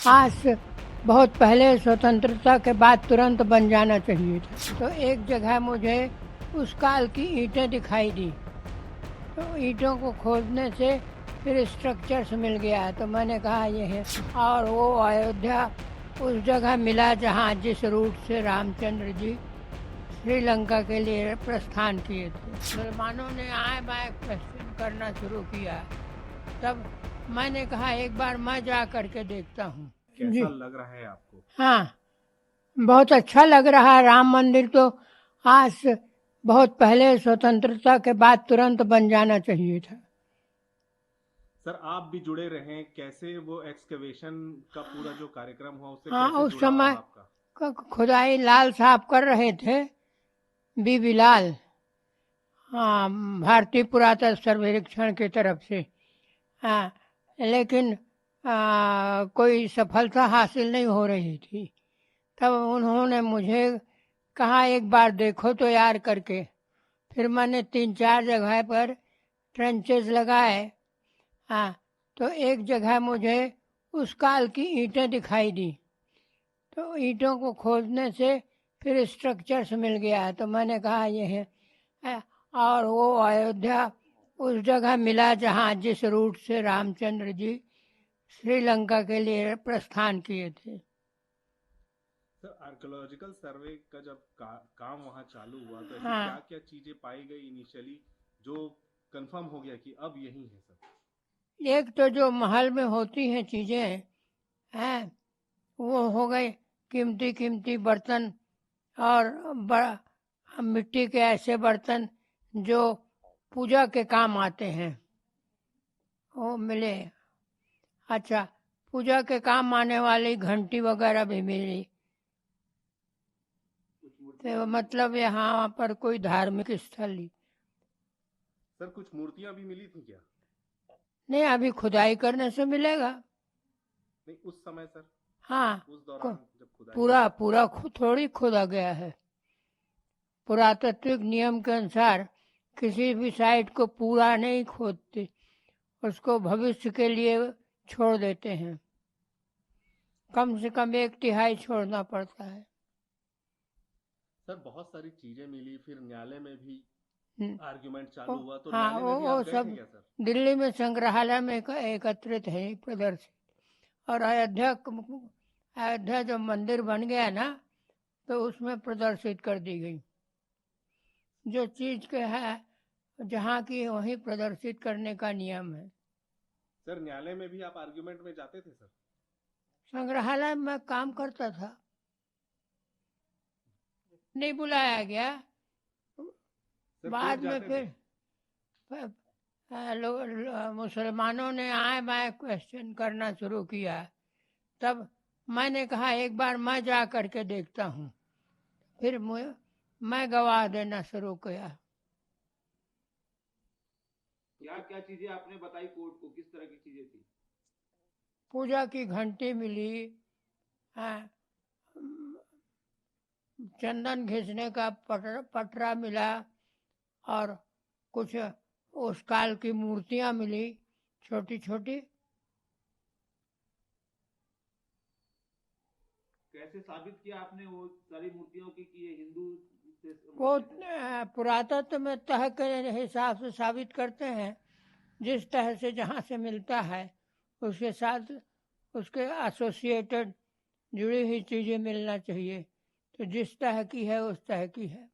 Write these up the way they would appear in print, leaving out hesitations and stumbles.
आज से बहुत पहले स्वतंत्रता के बाद तुरंत बन जाना चाहिए था। तो एक जगह मुझे उस काल की ईंटें दिखाई दी, तो ईंटों को खोदने से फिर स्ट्रक्चर्स मिल गया, तो मैंने कहा ये है। और वो अयोध्या उस जगह मिला जहाँ जिस रूट से रामचंद्र जी श्रीलंका के लिए प्रस्थान किए थे। मुसलमानों ने आए बाएं क्वेश्चन करना शुरू किया, तब मैंने कहा एक बार मैं जा करके देखता हूँ। कैसा लग रहा है आपको? हाँ, बहुत अच्छा लग रहा है। राम मंदिर तो आज से बहुत पहले स्वतंत्रता के बाद तुरंत बन जाना चाहिए था। सर, आप भी जुड़े रहे, कैसे वो एक्सकवेशन का पूरा जो कार्यक्रम हुआ उससे हाँ, कैसे उस जुड़ाव समय रहा आपका? खुदाई लाल साहब कर रहे थे, बीबी लाल। हाँ, भारतीय पुरातत्व सर्वेक्षण की तरफ से। हाँ, लेकिन कोई सफलता हासिल नहीं हो रही थी। तब उन्होंने मुझे कहा एक बार देखो तो यार करके। फिर मैंने 3-4 जगह पर ट्रेंचेस लगाए। हाँ, तो एक जगह मुझे उस काल की ईंटें दिखाई दी, तो ईंटों को खोदने से फिर स्ट्रक्चर्स मिल गया, तो मैंने कहा ये है। और वो अयोध्या उस जगह मिला जहाँ जिस रूट से रामचंद्र जी श्रीलंका के लिए प्रस्थान किए थे। सर, आर्कियोलॉजिकल सर्वे का जब काम वहाँ चालू हुआ तो ऐसी क्या हाँ, क्या चीजें पाई गई इनिशियली जो कंफर्म हो गया कि अब यही है सर? एक तो जो महल में होती हैं चीजें हैं, वो हो गए कीमती कीमती बर्तन, और बड़ा मिट्टी के ऐसे बर्तन जो पूजा के काम आते हैं, वो मिले। अच्छा, पूजा के काम आने वाली घंटी वगैरह भी मिली। तो मतलब यहाँ पर कोई धार्मिक स्थल ही सर, कुछ मूर्तियां भी मिली थी क्या? नहीं, अभी खुदाई करने से मिलेगा। नहीं, उस समय सर, हाँ, उस दौरान जब खुदाई हुई। पूरा पूरा थोड़ी खोदा गया है। पुरातात्विक नियम के अनुसार किसी भी साइट को पूरा नहीं खोदते, उसको भविष्य के लिए छोड़ देते हैं। कम से कम 1/3 छोड़ना पड़ता है। सर, बहुत सारी चीजें मिली, फिर न्यायालय में भी हम्म, आर्ग्यूमेंट वो, चालू हुआ, तो हाँ, न्यायालय में भी वो आप गए थे सब क्या सर? दिल्ली में संग्रहालय में एकत्रित है, प्रदर्शित। और अयोध्या जब मंदिर बन गया ना, तो उसमें प्रदर्शित कर दी गई। जो चीज के है जहाँ की वहीं प्रदर्शित करने का नियम है। सर, न्यायालय में भी आप आर्ग्यूमेंट में जाते थे सर? संग्रहालय में काम करता था, नहीं बुलाया गया। सर, बाद कोर्ट में जाते थे? फिर मुसलमानों ने आए बाएं क्वेश्चन करना शुरू किया, तब मैंने कहा एक बार मैं जा करके देखता हूँ। फिर मैं गवाह देना शुरू किया। क्या क्या चीजें आपने बताई कोर्ट को, किस तरह की चीजें थी? पूजा की घंटी मिली, हाँ, चंदन घिसने का पटरा मिला, और कुछ उस काल की मूर्तियां मिली, छोटी छोटी। कैसे साबित किया आपने वो सारी मूर्तियों की कि ये हिंदू से वो संबंधित है? पुरातत्व में तह के हिसाब से साबित करते हैं। जिस तह से जहाँ से मिलता है उसके साथ उसके एसोसिएटेड जुड़ी हुई चीज़ें मिलना चाहिए। तो जिस तरह की है उस तरह की है।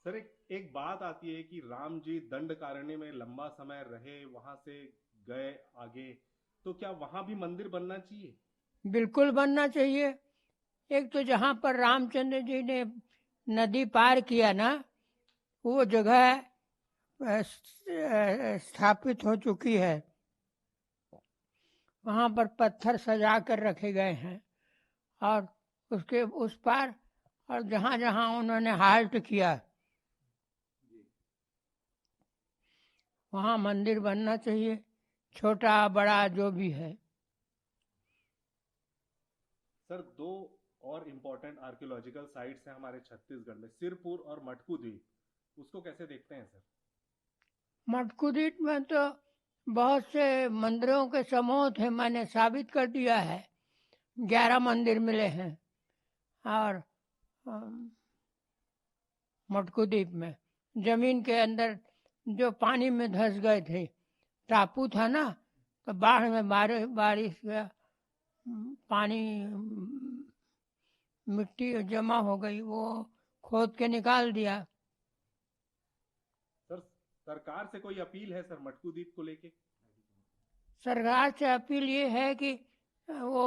सर, एक बात आती है कि राम जी दंडकारण्य में लंबा समय रहे, वहां से गए आगे, तो क्या वहां भी मंदिर बनना चाहिए? बिल्कुल बनना चाहिए। एक तो जहाँ पर रामचंद्र जी ने नदी पार किया ना, वो जगह स्थापित हो चुकी है। वहाँ पर पत्थर सजा कर रखे गए हैं, और उसके उस पार, और जहाँ जहाँ उन्होंने हाल्ट किया वहाँ मंदिर बनना चाहिए, छोटा बड़ा जो भी है। सर, दो और इम्पोर्टेंट आर्कियोलॉजिकल साइट्स हैं हमारे छत्तीसगढ़ में, सिरपुर और मटकू द्वीप, उसको कैसे देखते हैं सर? मटकुदीट में तो बहुत से मंदिरों के समूह थे, मैंने साबित कर दिया है। 11 मंदिर मिले हैं। और मटकू द्वीप में जमीन के अंदर जो पानी में धंस गए थे, टापू था ना, तो बाढ़ में बारिश का पानी मिट्टी जमा हो गई, वो खोद के निकाल दिया। सर सरकार से कोई अपील है सर मटकू द्वीप को लेके? सरकार से अपील ये है कि वो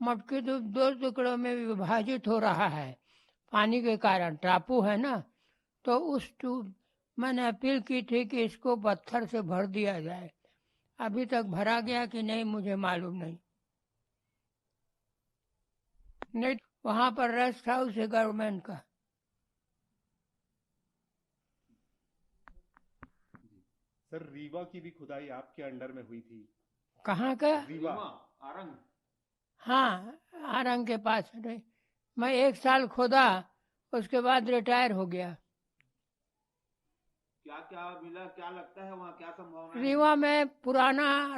मटकू द्वीप 2 टुकड़ों में विभाजित हो रहा है पानी के कारण, टापू है ना, तो मैंने अपील की थी कि इसको पत्थर से भर दिया जाए। अभी तक भरा गया कि नहीं मुझे मालूम नहीं। नहीं, वहां पर रेस्ट हाउस है गवर्नमेंट का। सर रीवा की भी खुदाई आपके अंडर में हुई थी? कहाँ का? रीवा आरंग। हाँ, आरंग के पास है। मैं 1 साल खोदा, उसके बाद रिटायर हो गया। क्या क्या मिला, क्या लगता है वहाँ, क्या संभावना है? रीवा में पुराना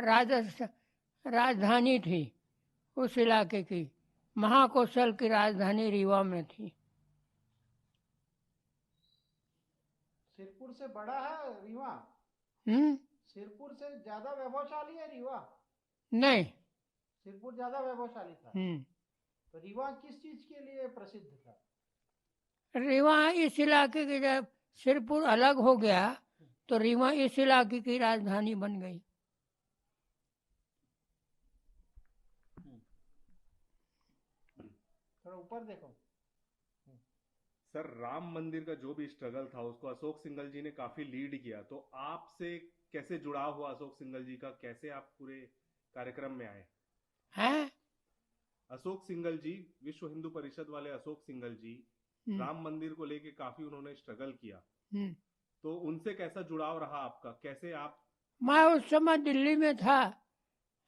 राजधानी थी उस इलाके की, महाकौशल की राजधानी रीवा में थी। सिरपुर से बड़ा है रीवा? सिरपुर से ज्यादा वैभवशाली है रीवा? नहीं। सिरपुर ज्यादा वैभवशाली था। तो रीवा किस चीज के लिए प्रसिद्ध था? रीवा इस इलाके के, जब सिरपुर अलग हो गया तो रीवा इस इलाके की राजधानी बन गई। थोड़ा ऊपर देखो। सर राम मंदिर का जो भी स्ट्रगल था उसको अशोक सिंघल जी ने काफी लीड किया, तो आपसे कैसे जुड़ाव हुआ अशोक सिंघल जी का? कैसे आप पूरे कार्यक्रम में आए हैं? अशोक सिंघल जी, विश्व हिंदू परिषद वाले अशोक सिंघल जी, राम मंदिर को लेके काफी उन्होंने स्ट्रगल किया, तो उनसे कैसा जुड़ाव रहा आपका? कैसे आप? मैं उस समय दिल्ली में था,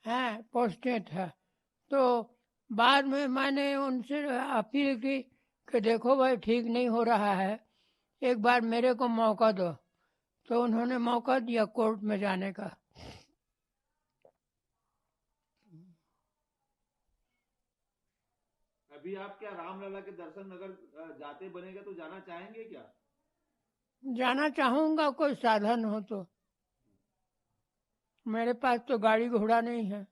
पोस्टेड था, तो बाद में मैंने उनसे अपील की कि देखो भाई ठीक नहीं हो रहा है, एक बार मेरे को मौका दो। तो उन्होंने मौका दिया कोर्ट में जाने का। अभी आप क्या रामलला के दर्शन अगर जाते बनेगा तो जाना चाहेंगे क्या? जाना चाहूंगा, कोई साधन हो तो। मेरे पास तो गाड़ी घोड़ा नहीं है।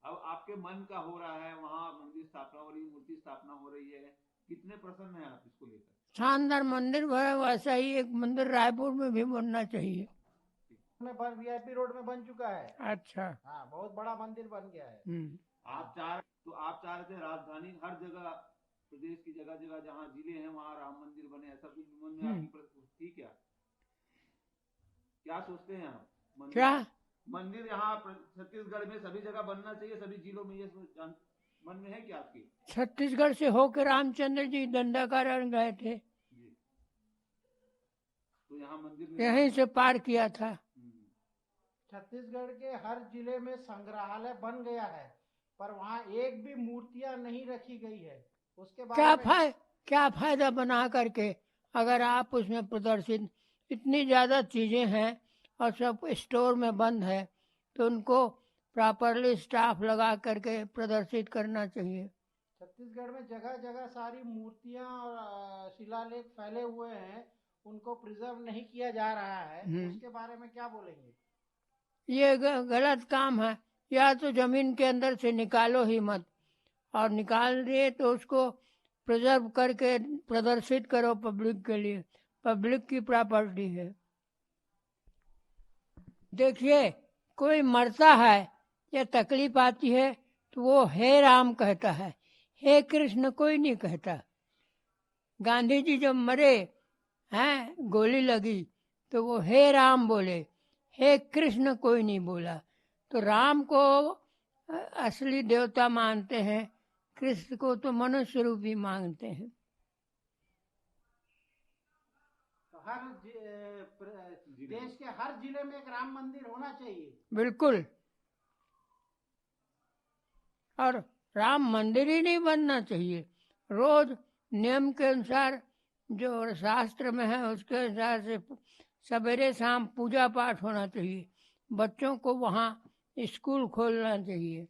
अब आपके मन का हो रहा है, वहाँ मंदिर स्थापना हो रही है, मूर्ति स्थापना हो रही है, कितने प्रसन्न हैं आप इसको लेकर? शानदार मंदिर है, वैसा ही एक मंदिर रायपुर में भी बनना चाहिए। वीआईपी रोड में बन चुका है। अच्छा। हाँ, बहुत बड़ा मंदिर बन गया है। आप चाह रहे थे राजधानी हर जगह, प्रदेश की जगह जगह जहाँ जिले हैं वहाँ राम मंदिर बने, ऐसा कुछ मन में आपकी थी क्या? क्या सोचते हैं आप? क्या मंदिर यहाँ छत्तीसगढ़ में सभी जगह बनना चाहिए, सभी जिलों में, ये मन में है क्या आपकी? छत्तीसगढ़ से होकर रामचंद्र जी दंडाकारण गए थे, तो यहाँ मंदिर यहीं से पार किया था। छत्तीसगढ़ के हर जिले में संग्रहालय बन गया है, पर वहाँ एक भी मूर्तियां नहीं रखी गई है। उसके बारे क्या फायदा बना करके, अगर आप उसमें प्रदर्शित, इतनी ज्यादा चीजें हैं और सब स्टोर में बंद है, तो उनको प्रॉपरली स्टाफ लगा करके प्रदर्शित करना चाहिए। छत्तीसगढ़ में जगह जगह सारी मूर्तियां और शिलालेख फैले हुए हैं, उनको प्रिजर्व नहीं किया जा रहा है। उसके बारे में क्या बोलेंगे? ये गलत काम है। या तो जमीन के अंदर से निकालो ही मत, और निकाल दिए तो उसको प्रिजर्व करके प्रदर्शित करो पब्लिक के लिए। पब्लिक की प्रॉपर्टी है। देखिए, कोई मरता है या तकलीफ आती है तो वो हे राम कहता है, हे कृष्ण कोई नहीं कहता। गांधी जी जब मरे हैं, गोली लगी, तो वो हे राम बोले, हे कृष्ण कोई नहीं बोला। तो राम को असली देवता मानते हैं, कृष्ण को तो मनुष्य रूपी मानते हैं। तो हर देश के हर जिले में एक राम मंदिर होना चाहिए। बिल्कुल। और राम मंदिर ही नहीं बनना चाहिए, रोज नियम के अनुसार जो शास्त्र में है उसके अनुसार से सवेरे शाम पूजा पाठ होना चाहिए। बच्चों को वहाँ स्कूल खोलना चाहिए।